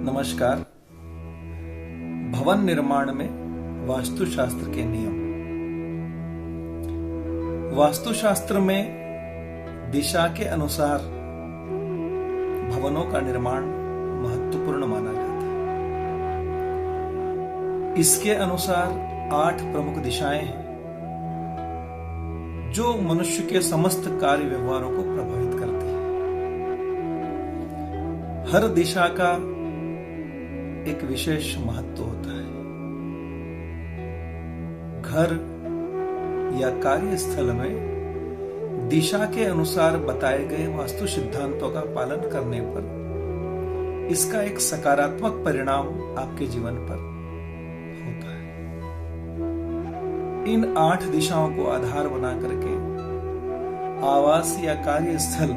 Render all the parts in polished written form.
नमस्कार। भवन निर्माण में वास्तुशास्त्र के नियम। वास्तुशास्त्र में दिशा के अनुसार भवनों का निर्माण महत्वपूर्ण माना जाता है। इसके अनुसार 8 प्रमुख दिशाएं हैं जो मनुष्य के समस्त कार्य व्यवहारों को प्रभावित करती हैं। हर दिशा का एक विशेष महत्व होता है। घर या कार्यस्थल में दिशा के अनुसार बताए गए वास्तु सिद्धांतों का पालन करने पर इसका एक सकारात्मक परिणाम आपके जीवन पर होता है। इन 8 दिशाओं को आधार बना करके आवास या कार्यस्थल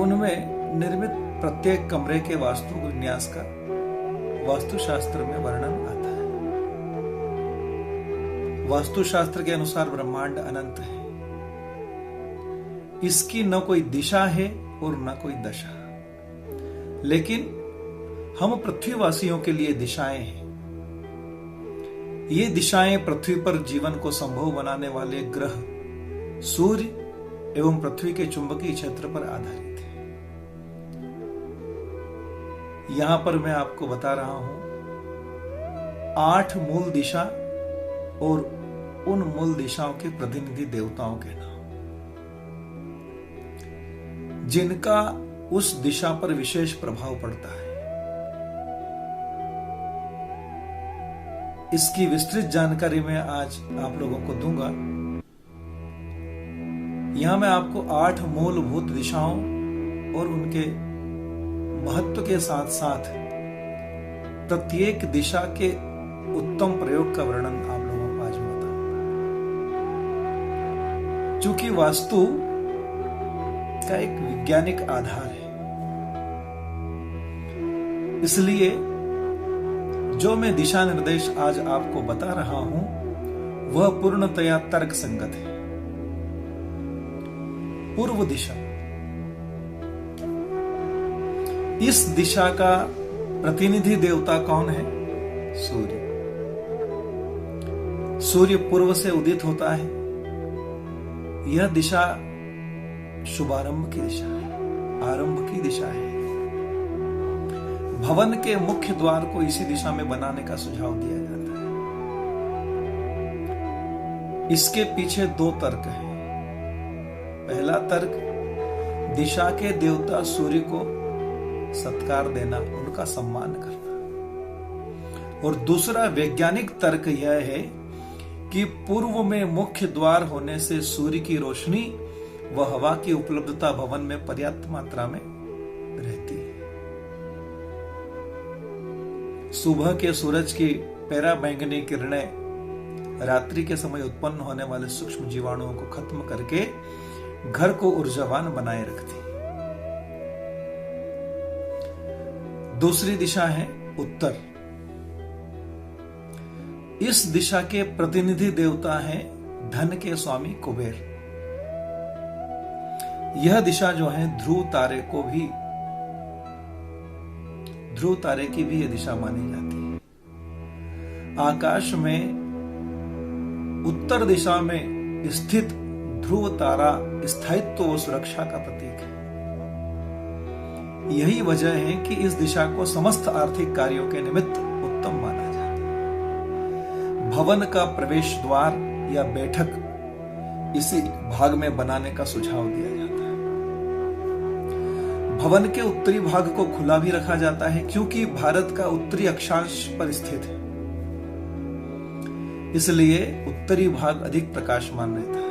उनमें निर्मित प्रत्येक कमरे के वास्तु विन्यास का वास्तुशास्त्र में वर्णन आता है। वास्तुशास्त्र के अनुसार ब्रह्मांड अनंत है। इसकी न कोई दिशा है और न कोई दशा, लेकिन हम पृथ्वीवासियों के लिए दिशाएं हैं। ये दिशाएं पृथ्वी पर जीवन को संभव बनाने वाले ग्रह सूर्य एवं पृथ्वी के चुंबकीय क्षेत्र पर आधारित है। यहां पर मैं आपको बता रहा हूं 8 मूल दिशा और उन मूल दिशाओं के प्रतिनिधि देवताओं के नाम, जिनका उस दिशा पर विशेष प्रभाव पड़ता है। इसकी विस्तृत जानकारी मैं आज आप लोगों को दूंगा। यहां मैं आपको 8 मूलभूत दिशाओं और उनके महत्व के साथ साथ प्रत्येक दिशा के उत्तम प्रयोग का वर्णन आप लोगों को आज बताऊंगा। चूंकि वास्तु का एक वैज्ञानिक आधार है, इसलिए जो मैं दिशा निर्देश आज आपको बता रहा हूं वह पूर्णतया तर्क संगत है। पूर्व दिशा, इस दिशा का प्रतिनिधि देवता कौन है? सूर्य। सूर्य पूर्व से उदित होता है। यह दिशा शुभारंभ की दिशा है, आरंभ की दिशा है। भवन के मुख्य द्वार को इसी दिशा में बनाने का सुझाव दिया जाता है। इसके पीछे 2 तर्क हैं। पहला तर्क दिशा के देवता सूर्य को सत्कार देना, उनका सम्मान करना, और दूसरा वैज्ञानिक तर्क यह है कि पूर्व में मुख्य द्वार होने से सूर्य की रोशनी व हवा की उपलब्धता भवन में पर्याप्त मात्रा में रहती है। सुबह के सूरज की पराबैंगनी किरणें रात्रि के समय उत्पन्न होने वाले सूक्ष्म जीवाणुओं को खत्म करके घर को ऊर्जावान बनाए रखती है। दूसरी दिशा है उत्तर। इस दिशा के प्रतिनिधि देवता हैं धन के स्वामी कुबेर। यह दिशा जो है ध्रुव तारे की भी यह दिशा मानी जाती है। आकाश में उत्तर दिशा में स्थित ध्रुव तारा स्थायित्व और सुरक्षा का प्रतीक है। यही वजह है कि इस दिशा को समस्त आर्थिक कार्यों के निमित्त उत्तम माना जाता है। भवन का प्रवेश द्वार या बैठक इसी भाग में बनाने का सुझाव दिया जाता है। भवन के उत्तरी भाग को खुला भी रखा जाता है, क्योंकि भारत का उत्तरी अक्षांश पर स्थित है। इसलिए उत्तरी भाग अधिक प्रकाशमान रहता है।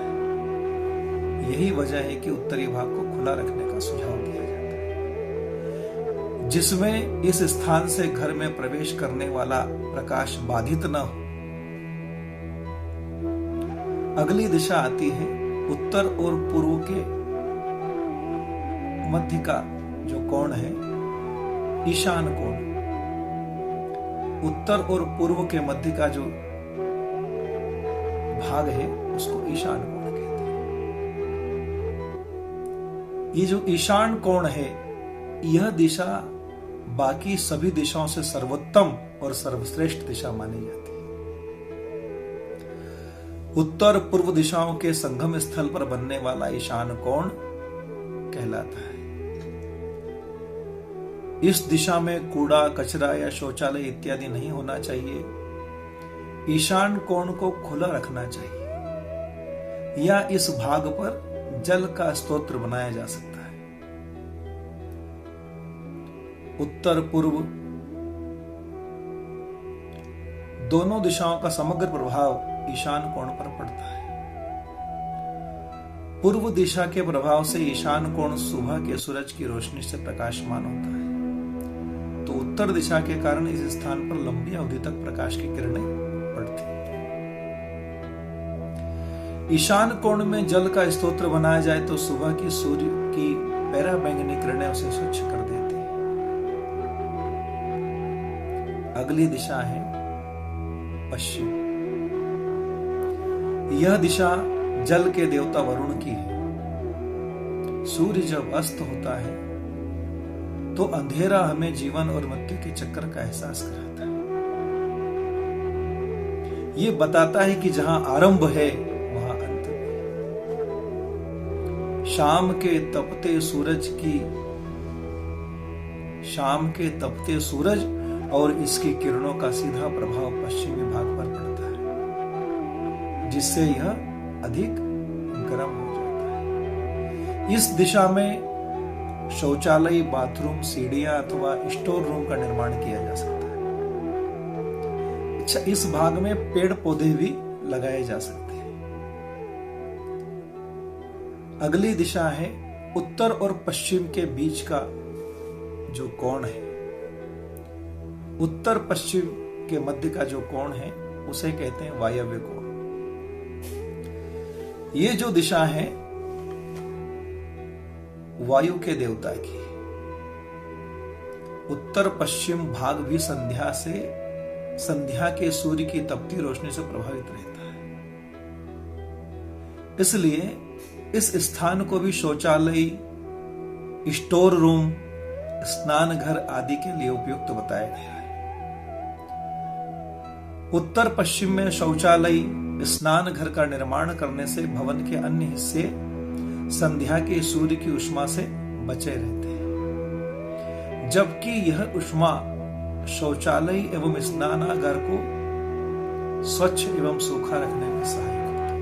यही वजह है कि उत्तरी भाग को खुला रखने का सुझाव दिया जाता है, जिसमें इस स्थान से घर में प्रवेश करने वाला प्रकाश बाधित न हो। अगली दिशा आती है उत्तर और पूर्व के मध्य का जो कोण है, ईशान कोण। उत्तर और पूर्व के मध्य का जो भाग है उसको ईशान कोण कहते हैं। ये जो ईशान कोण है यह दिशा बाकी सभी दिशाओं से सर्वोत्तम और सर्वश्रेष्ठ दिशा मानी जाती है। उत्तर पूर्व दिशाओं के संगम स्थल पर बनने वाला ईशान कोण कहलाता है। इस दिशा में कूड़ा, कचरा या शौचालय इत्यादि नहीं होना चाहिए। ईशान कोण को खुला रखना चाहिए या इस भाग पर जल का स्तोत्र बनाया जा सकता है। उत्तर पूर्व दोनों दिशाओं का समग्र प्रभाव ईशान कोण पर पड़ता है। पूर्व दिशा के प्रभाव से ईशान कोण सुबह के सूरज की रोशनी से प्रकाशमान होता है, तो उत्तर दिशा के कारण इस स्थान पर लंबी अवधि तक प्रकाश की किरणें पड़ती हैं। ईशान कोण में जल का स्तोत्र बनाया जाए तो सुबह की सूर्य की पराबैंगनी किरणें उसे स्वच्छ कर देती हैं। अगली दिशा है पश्चिम। यह दिशा जल के देवता वरुण की है। सूर्य जब अस्त होता है तो अंधेरा हमें जीवन और मृत्यु के चक्र का एहसास कराता है। यह बताता है कि जहां आरंभ है वहां अंत भी। शाम के तपते सूरज और इसकी किरणों का सीधा प्रभाव पश्चिमी भाग पर पड़ता है, जिससे यह अधिक गर्म हो जाता है। इस दिशा में शौचालय, बाथरूम, सीढ़ियां अथवा स्टोर रूम का निर्माण किया जा सकता है। अच्छा, इस भाग में पेड़ पौधे भी लगाए जा सकते हैं। अगली दिशा है उत्तर और पश्चिम के बीच का जो कोण है। उत्तर पश्चिम के मध्य का जो कोण है उसे कहते हैं वायव्य कोण। ये जो दिशा है वायु के देवता की। उत्तर पश्चिम भाग भी संध्या के सूर्य की तपती रोशनी से प्रभावित रहता है। इसलिए इस स्थान को भी शौचालय, स्टोर रूम, स्नान घर आदि के लिए उपयुक्त बताया गया है। उत्तर पश्चिम में शौचालय, स्नान घर का निर्माण करने से भवन के अन्य हिस्से संध्या के सूर्य की उष्मा से बचे रहते हैं, जबकि यह उष्मा शौचालय एवं स्नानागार को स्वच्छ एवं सूखा रखने में सहायक होती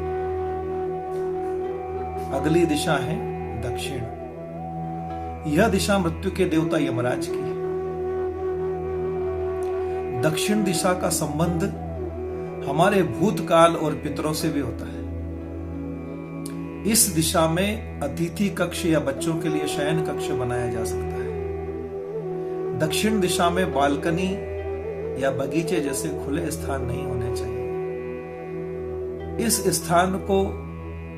है। अगली दिशा है दक्षिण। यह दिशा मृत्यु के देवता यमराज की है। दक्षिण दिशा का संबंध हमारे भूतकाल और पितरों से भी होता है। इस दिशा में अतिथि कक्ष या बच्चों के लिए शयन कक्ष बनाया जा सकता है। दक्षिण दिशा में बालकनी या बगीचे जैसे खुले स्थान नहीं होने चाहिए। इस स्थान को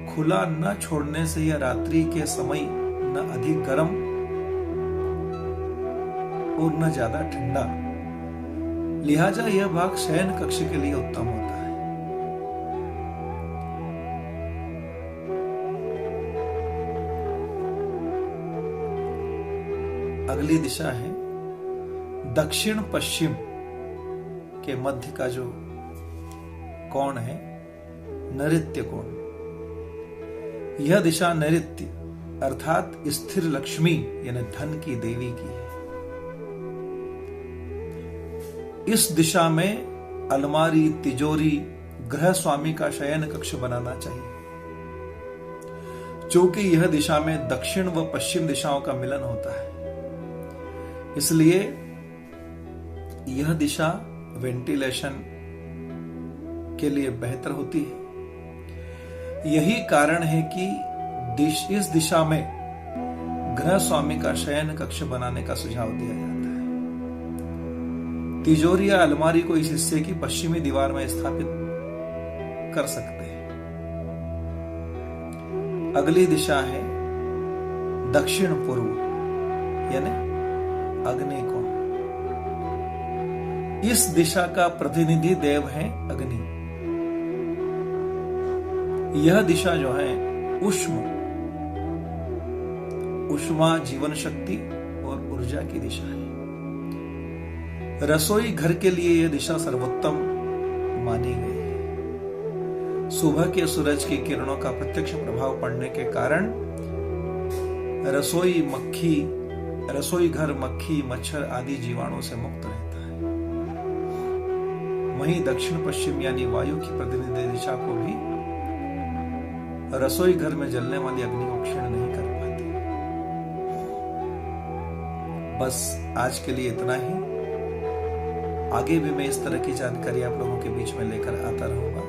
खुला न छोड़ने से यह रात्रि के समय न अधिक गर्म और न ज्यादा ठंडा, लिहाजा यह भाग शयन कक्ष के लिए उत्तम होता है। अगली दिशा है दक्षिण पश्चिम के मध्य का जो कोण है नैऋत्य कोण। यह दिशा नैऋत्य अर्थात स्थिर लक्ष्मी यानी धन की देवी की है। इस दिशा में अलमारी, तिजोरी, गृह स्वामी का शयन कक्ष बनाना चाहिए, क्योंकि यह दिशा में दक्षिण व पश्चिम दिशाओं का मिलन होता है। इसलिए यह दिशा वेंटिलेशन के लिए बेहतर होती है। यही कारण है कि इस दिशा में गृह स्वामी का शयन कक्ष बनाने का सुझाव दिया जाता है। तिजोरी या अलमारी को इस हिस्से की पश्चिमी दीवार में स्थापित कर सकते हैं। अगली दिशा है दक्षिण पूर्व यानी अग्नि कोण। इस दिशा का प्रतिनिधि देव है अग्नि। यह दिशा जो है ऊष्मा, जीवन शक्ति और ऊर्जा की दिशा है। रसोई घर के लिए यह दिशा सर्वोत्तम मानी गई है। सुबह के सूरज की किरणों का प्रत्यक्ष प्रभाव पड़ने के कारण रसोई घर मक्खी, मच्छर आदि जीवाणुओं से मुक्त रहता है। वहीं दक्षिण पश्चिम यानी वायु की प्रतिनिधि दिशा को भी रसोई घर में जलने वाली अग्नि को क्षीण नहीं कर पाती। बस आज के लिए इतना ही। आगे भी मैं इस तरह की जानकारी आप लोगों के बीच में लेकर आता रहूंगा।